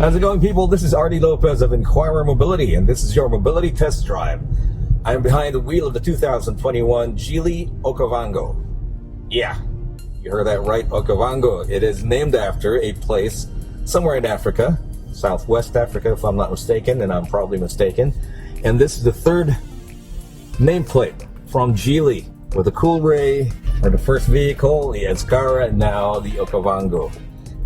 How's it going, people? This is Artie Lopez of Inquirer Mobility, and this is your mobility test drive. I'm behind the wheel of the 2021 Geely Okavango. Yeah, you heard that right, Okavango. It is named after a place somewhere in Africa, Southwest Africa, if I'm not mistaken, and I'm probably mistaken. And this is the third nameplate from Geely with the Coolray, or the first vehicle, the Azkara, and now the Okavango.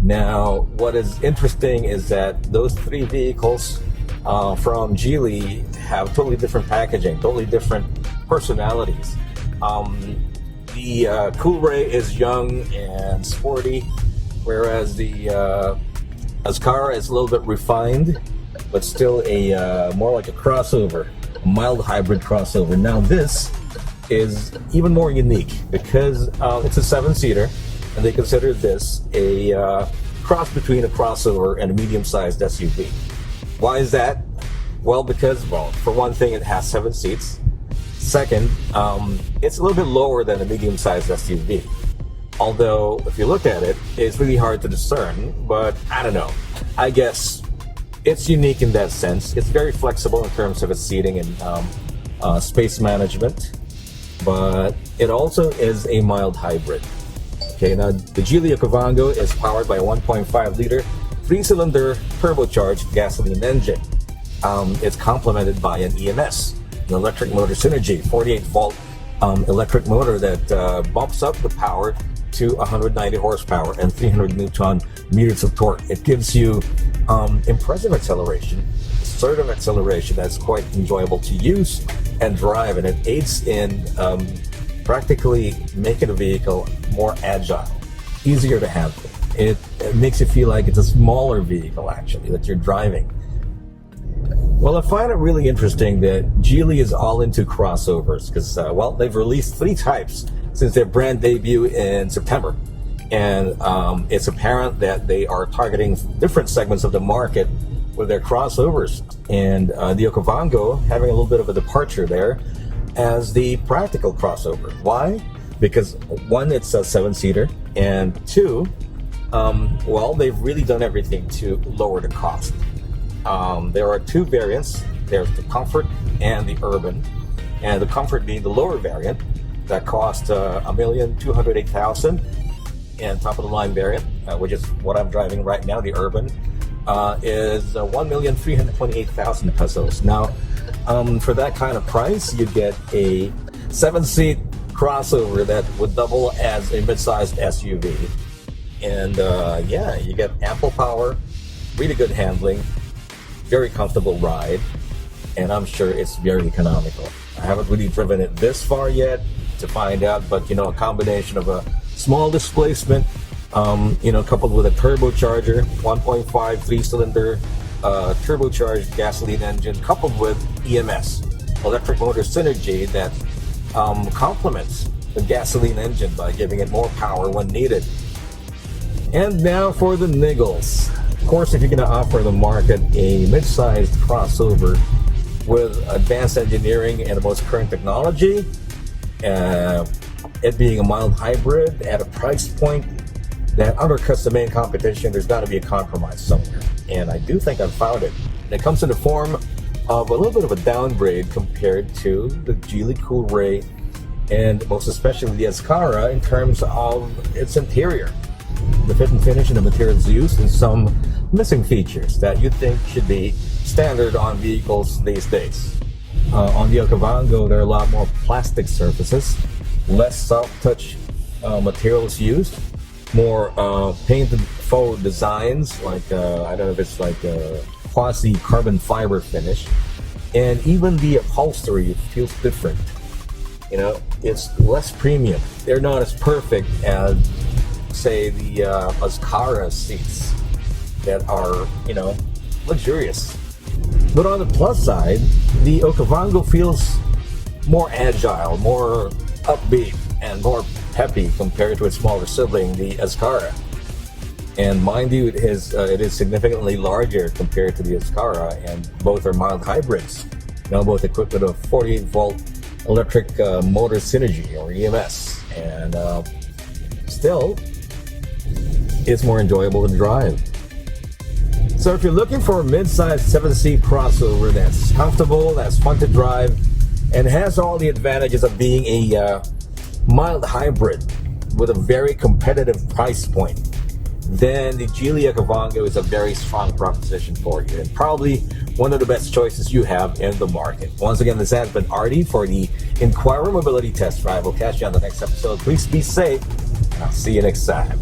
Now, what is interesting is that those three vehicles from Geely have totally different packaging, totally different personalities. The Coolray is young and sporty, whereas the Azkara is a little bit refined, but still a more like a crossover, a mild hybrid crossover. Now, this is even more unique because it's a 7-seater. And they consider this a cross between a crossover and a medium-sized SUV. Why is that? Well, because, for one thing, it has 7 seats. Second, it's a little bit lower than a medium-sized SUV. Although, if you look at it, it's really hard to discern, but I don't know. I guess it's unique in that sense. It's very flexible in terms of its seating and space management, but it also is a mild hybrid. Okay, now the Geely Okavango is powered by a 1.5-liter 3-cylinder turbocharged gasoline engine. It's complemented by an EMS, an electric motor synergy, 48-volt electric motor that bumps up the power to 190 horsepower and 300 Newton meters of torque. It gives you impressive acceleration, assertive acceleration that's quite enjoyable to use and drive, and it aids in practically making a vehicle more agile, easier to handle. It makes it feel like it's a smaller vehicle, actually, that you're driving. Well, I find it really interesting that Geely is all into crossovers because, they've released 3 types since their brand debut in September. And it's apparent that they are targeting different segments of the market with their crossovers. And the Okavango having a little bit of a departure there as the practical crossover. Why? Because 1, it's a 7-seater, and 2, they've really done everything to lower the cost. There are 2 variants. There's the Comfort and the Urban, and the Comfort being the lower variant that cost $1,208,000, and top of the line variant, which is what I'm driving right now, the Urban, is 1,328,000 pesos. Now, for that kind of price, you get a 7-seat crossover that would double as a mid-sized SUV. And you get ample power, really good handling, very comfortable ride, and I'm sure it's very economical. I haven't really driven it this far yet to find out, but a combination of a small displacement, coupled with a turbocharger, 1.5 3-cylinder turbocharged gasoline engine, coupled with EMS, electric motor synergy, that complements the gasoline engine by giving it more power when needed. And now for the niggles. Of course, if you're going to offer the market a mid-sized crossover with advanced engineering and the most current technology, it being a mild hybrid at a price point that undercuts the main competition, there's got to be a compromise somewhere. And I do think I've found it. And it comes in the form of a little bit of a downgrade compared to the Geely Coolray, and most especially the Azkara in terms of its interior, the fit and finish and the materials used, and some missing features that you'd think should be standard on vehicles these days. On the Okavango, there are a lot more plastic surfaces, less soft touch materials used, more painted faux designs, like I don't know if it's like a quasi carbon fiber finish, and even the upholstery feels different. It's less premium. They're not as perfect as, say, the Azkara seats that are, luxurious. But on the plus side, the Okavango feels more agile, more upbeat, and more peppy compared to its smaller sibling, the Azkara. And mind you, it is significantly larger compared to the Azkara, and both are mild hybrids. Both equipped with a 48-volt electric motor synergy, or EMS, and still, it's more enjoyable to drive. So if you're looking for a mid-sized 7-seat crossover that's comfortable, that's fun to drive, and has all the advantages of being a mild hybrid with a very competitive price point, then the Geely Okavango is a very strong proposition for you, and probably one of the best choices you have in the market. Once again, this has been Artie for the Inquirer Mobility Test Drive. We'll catch you on the next episode. Please be safe, and I'll see you next time.